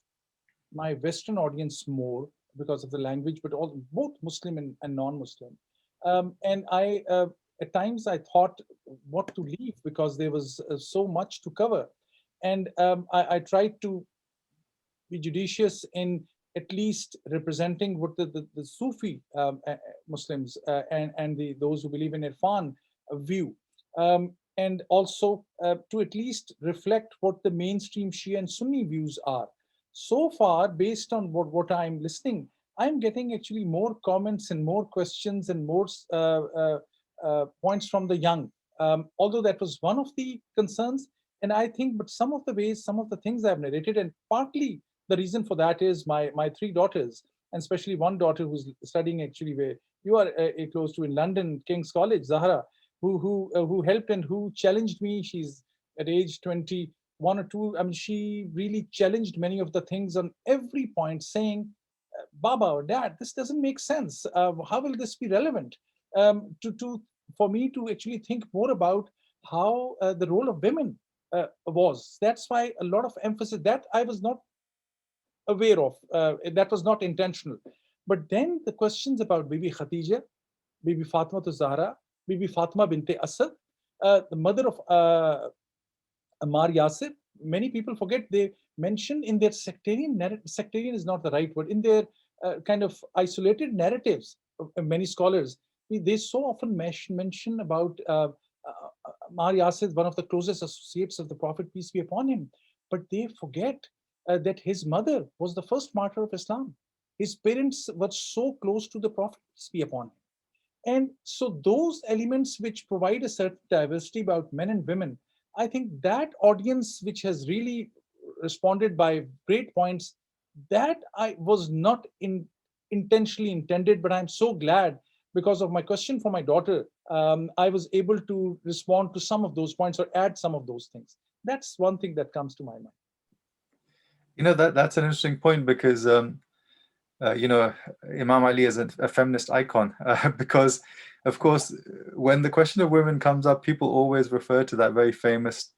my Western audience more because of the language, but both Muslim and non-Muslim. And at times I thought what to leave because there was so much to cover. And I tried to be judicious in at least representing what the Sufi Muslims and those who believe in Irfan view. And also to at least reflect what the mainstream Shia and Sunni views are. So far, based on what I'm listening, I'm getting actually more comments and more questions and more points from the young. Although that was one of the concerns, and I think, but some of the things I've narrated, and partly the reason for that is my three daughters, and especially one daughter who's studying actually where you are close to in London, King's College, Zahra, who helped and who challenged me. She's at age 21 or 2. I mean, she really challenged many of the things on every point, saying, "Baba or Dad, this doesn't make sense. How will this be relevant?" For me to actually think more about how the role of women was. That's why a lot of emphasis that I was not aware of. That was not intentional. But then the questions about Bibi Khadija, Bibi Fatima to Zahra, Bibi Fatima bint Asad, the mother of Ammar Yasir, many people forget they mention in their sectarian narrative, sectarian is not the right word, in their kind of isolated narratives, many scholars, they so often mention about Ammar Yasir, one of the closest associates of the Prophet, peace be upon him, but they forget that his mother was the first martyr of Islam. His parents were so close to the Prophet, peace be upon him. And so those elements which provide a certain diversity about men and women, I think that audience which has really responded by great points, that I was not intentionally intended, but I'm so glad because of my question for my daughter, I was able to respond to some of those points or add some of those things. That's one thing that comes to my mind. That's an interesting point because Imam Ali is a feminist icon because, of course, when the question of women comes up, people always refer to that very famous,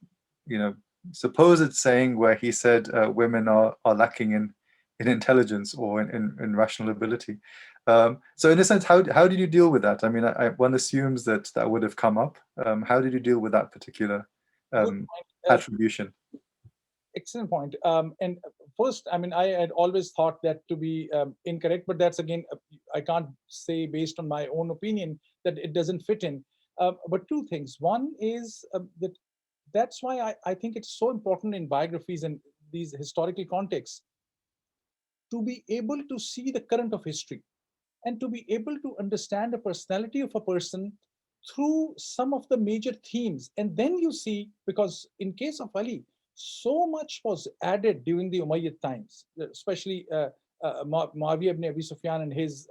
supposed saying where he said women are lacking in intelligence or in rational ability. So in a sense, how did you deal with that? I mean, one assumes that would have come up. How did you deal with that particular attribution? Excellent point. And first, I mean, I had always thought that to be incorrect, but that's again, I can't say based on my own opinion that it doesn't fit in. But two things. One is that's why I think it's so important in biographies and these historical contexts to be able to see the current of history and to be able to understand the personality of a person through some of the major themes. And then you see, because in case of Ali, so much was added during the Umayyad times, especially Muawiyah ibn Abi Sufyan and his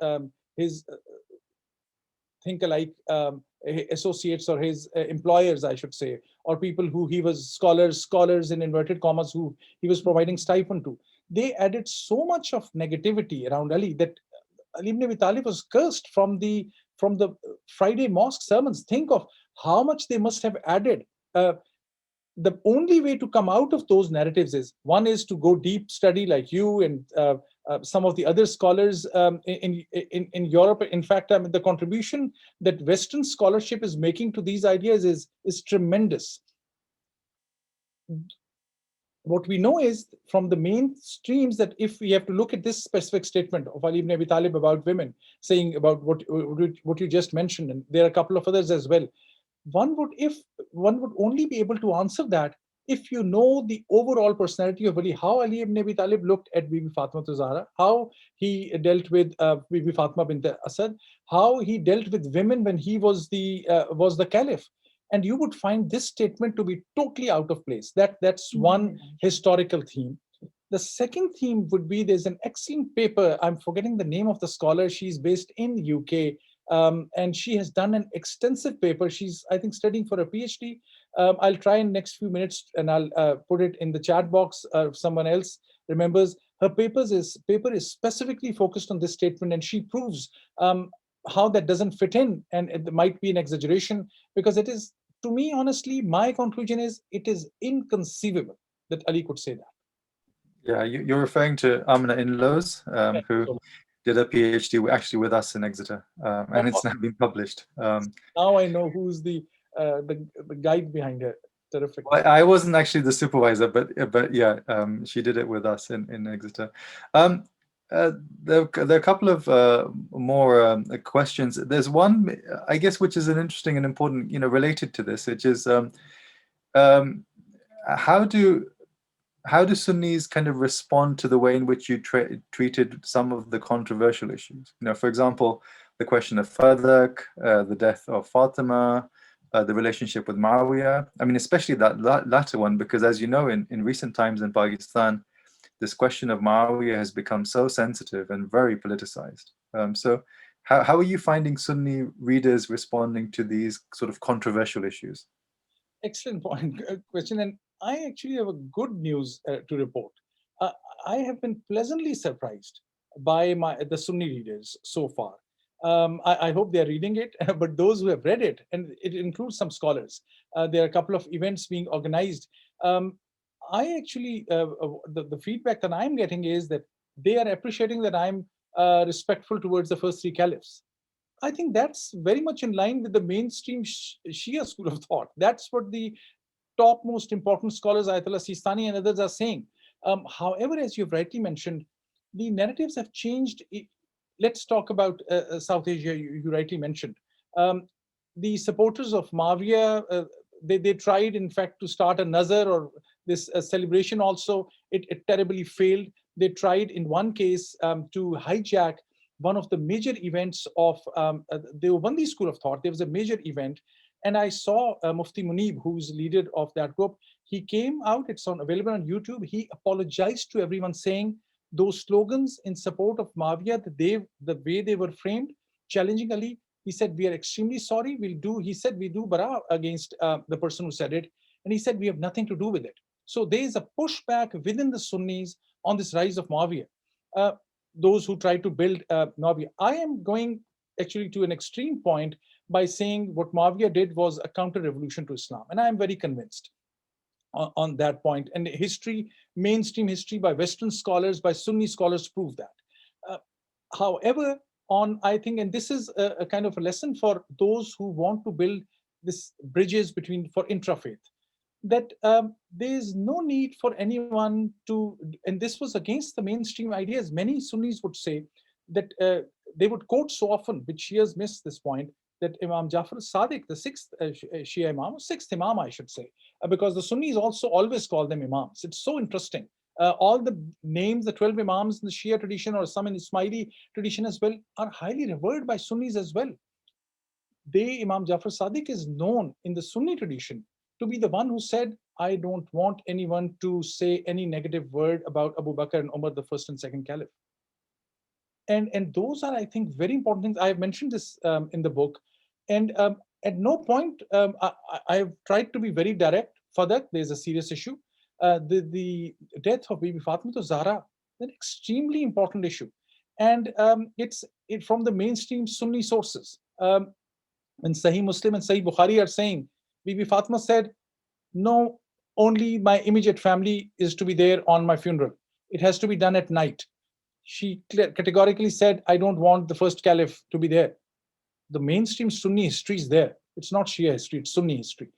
think-alike associates or his employers, I should say, or people who he was scholars in inverted commas, who he was providing stipend to. They added so much of negativity around Ali that Ali ibn Abi Talib was cursed from the Friday mosque sermons. Think of how much they must have added. The only way to come out of those narratives is, one is to go deep study like you and some of the other scholars in Europe. In fact, I mean, the contribution that Western scholarship is making to these ideas is tremendous. What we know is from the mainstreams that if we have to look at this specific statement of Ali ibn Abi Talib about women, saying about what you just mentioned, and there are a couple of others as well, one would only be able to answer that if you know the overall personality of Ali, how Ali ibn Abi Talib looked at Bibi Fatima Zahra, how he dealt with Bibi Fatima bint Asad, how he dealt with women when he was the caliph. And you would find this statement to be totally out of place. That's one historical theme. The second theme would be, there's an excellent paper, I'm forgetting the name of the scholar, she's based in the UK, and she has done an extensive paper. She's, I think, studying for a PhD. I'll try in next few minutes and I'll put it in the chat box if someone else remembers. Her paper is specifically focused on this statement, and she proves how that doesn't fit in, and it might be an exaggeration, because it is, to me, honestly, my conclusion is it is inconceivable that Ali could say that. Yeah, you're referring to Amna Inlows, who did a PhD actually with us in Exeter, and it's now been published. Now I know who's the guide behind it. Terrific. Well, I wasn't actually the supervisor, but yeah, she did it with us in Exeter. There are a couple of more questions. There's one, I guess, which is an interesting and important, related to this, which is how do Sunnis kind of respond to the way in which you treated some of the controversial issues? For example, the question of Fadak, the death of Fatima, the relationship with Muawiyah. I mean, especially that latter one, because as you know, in recent times in Pakistan, this question of Muawiyah has become so sensitive and very politicized. So how are you finding Sunni readers responding to these sort of controversial issues? Excellent point, question. And I actually have a good news to report. I have been pleasantly surprised by the Sunni readers so far. I hope they're reading it, but those who have read it, and it includes some scholars, there are a couple of events being organized. I actually, the feedback that I'm getting is that they are appreciating that I'm respectful towards the first three caliphs. I think that's very much in line with the mainstream Shia school of thought. That's what the top most important scholars, Ayatollah Sistani and others, are saying. However, as you've rightly mentioned, the narratives have changed. Let's talk about South Asia, you rightly mentioned. The supporters of Muawiyah, they tried, in fact, to start a nazar or this celebration also. It terribly failed. They tried, in one case, to hijack one of the major events of the Deobandi school of thought. There was a major event, and I saw Mufti Munib, who's leader of that group. He came out, it's available on YouTube. He apologized to everyone, saying those slogans in support of Muawiyah, the way they were framed, challenging Ali, he said, we are extremely sorry, he said, we do bara against the person who said it. And he said, we have nothing to do with it. So there is a pushback within the Sunnis on this rise of Muawiyah. Those who try to build Muawiyah. I am going actually to an extreme point by saying what Muawiyah did was a counter-revolution to Islam. And I am very convinced on that point. And history, mainstream history by Western scholars, by Sunni scholars prove that. However, I think, and this is a kind of a lesson for those who want to build this bridges for intrafaith, that there is no need for anyone to, and this was against the mainstream ideas. Many Sunnis would say that they would quote so often, which Shias miss this point, that Imam Jafar Sadiq, the sixth Shia Imam, sixth Imam, I should say, because the Sunnis also always call them Imams. It's so interesting. All the names, the 12 Imams in the Shia tradition or some in Ismaili tradition as well, are highly revered by Sunnis as well. Imam Jafar Sadiq is known in the Sunni tradition to be the one who said, I don't want anyone to say any negative word about Abu Bakr and Umar, the first and second caliph. And those are, I think, very important things. I have mentioned this in the book. And at no point, I have tried to be very direct. For that, there's a serious issue. The death of Bibi Fatima Zahra, an extremely important issue. And it's from the mainstream Sunni sources. When Sahih Muslim and Sahih Bukhari are saying, Bibi Fatima said, no, only my immediate family is to be there on my funeral. It has to be done at night. She categorically said, I don't want the first caliph to be there. The mainstream Sunni history is there. It's not Shia history, it's Sunni history.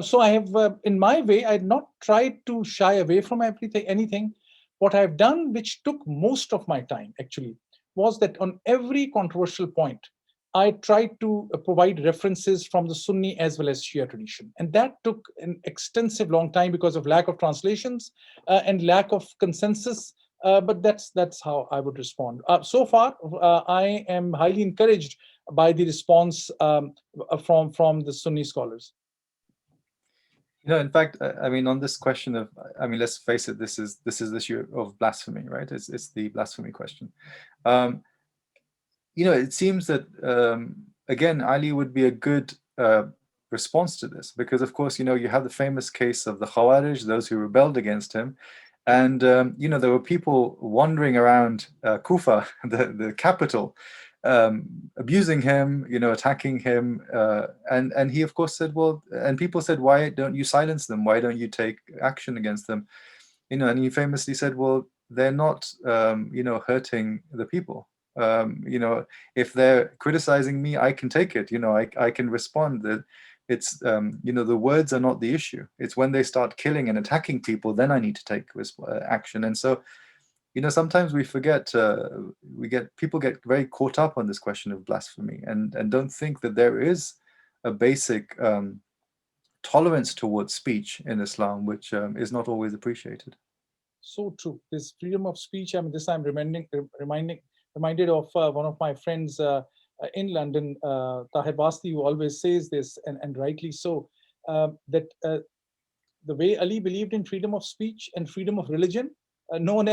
So I have, in my way, I had not tried to shy away from anything. What I have done, which took most of my time actually, was that on every controversial point, I tried to provide references from the Sunni as well as Shia tradition. And that took an extensive long time because of lack of translations and lack of consensus. But that's how I would respond. So far, I am highly encouraged by the response from the Sunni scholars. In fact, I mean, on this question of, I mean, let's face it, this is the issue of blasphemy, right? It's the blasphemy question. It seems that, again, Ali would be a good response to this, because of course, you have the famous case of the Khawarij, those who rebelled against him. And, there were people wandering around Kufa, the capital, abusing him, attacking him. And he, of course, said, well, and people said, why don't you silence them? Why don't you take action against them? And he famously said, well, they're not, hurting the people. If they're criticizing me, I can take it. I can respond. That it's, the words are not the issue. It's when they start killing and attacking people, then I need to take action. And so, sometimes we forget, people get very caught up on this question of blasphemy and don't think that there is a basic tolerance towards speech in Islam, which is not always appreciated. So true. This freedom of speech. I mean, this I'm reminded of one of my friends in London, Talib, who always says this, and rightly so, that the way Ali believed in freedom of speech and freedom of religion, none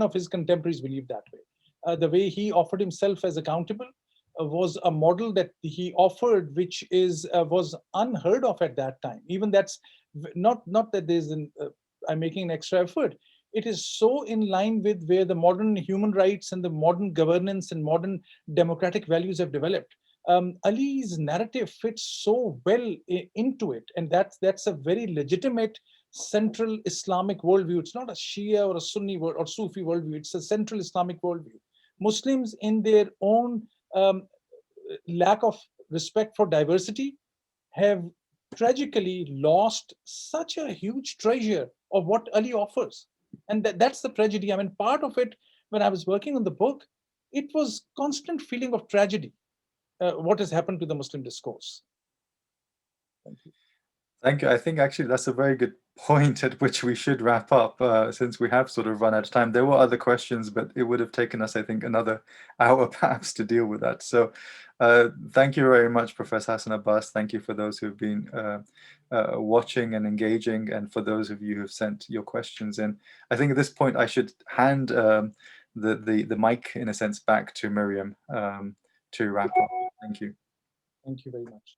of his contemporaries believed that way. The way he offered himself as accountable was a model that he offered, which was unheard of at that time. Even that's not that there's I'm making an extra effort. It is so in line with where the modern human rights and the modern governance and modern democratic values have developed. Ali's narrative fits so well into it, and that's a very legitimate central Islamic worldview. It's not a Shia or a Sunni or Sufi worldview. It's a central Islamic worldview. Muslims, in their own lack of respect for diversity, have tragically lost such a huge treasure of what Ali offers. And that's the tragedy. I mean, part of it, when I was working on the book, it was constant feeling of tragedy, what has happened to the Muslim discourse. Thank you. Thank you. I think actually that's a very good point at which we should wrap up, since we have sort of run out of time. There were other questions, but it would have taken us, I think, another hour perhaps to deal with that. So thank you very much, Professor Hassan Abbas. Thank you for those who've been watching and engaging, and for those of you who've sent your questions in. I think at this point I should hand the mic, in a sense, back to Miriam to wrap up. Thank you. Thank you very much.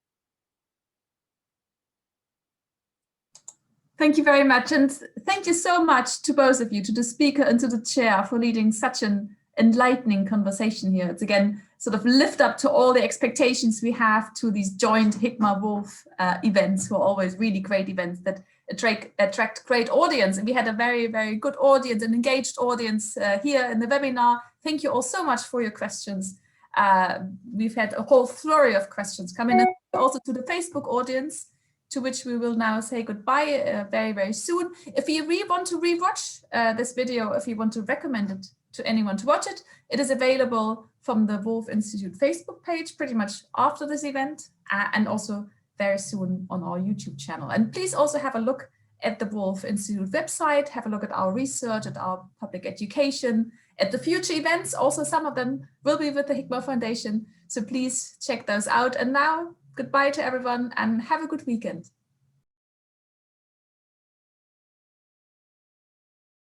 Thank you very much. And thank you so much to both of you, to the speaker and to the chair, for leading such an enlightening conversation here. It's again sort of lift up to all the expectations we have to these joint Hikmah-Woolf events, who are always really great events that attract great audience. And we had a very, very good audience, an engaged audience here in the webinar. Thank you all so much for your questions. We've had a whole flurry of questions coming in, also to the Facebook audience, to which we will now say goodbye very, very soon. If you really want to rewatch this video, if you want to recommend it to anyone to watch it, it is available from the Woolf Institute Facebook page pretty much after this event, and also very soon on our YouTube channel. And please also have a look at the Woolf Institute website, have a look at our research, at our public education, at the future events. Also, some of them will be with the Hikmah Foundation. So please check those out. And now, goodbye to everyone and have a good weekend.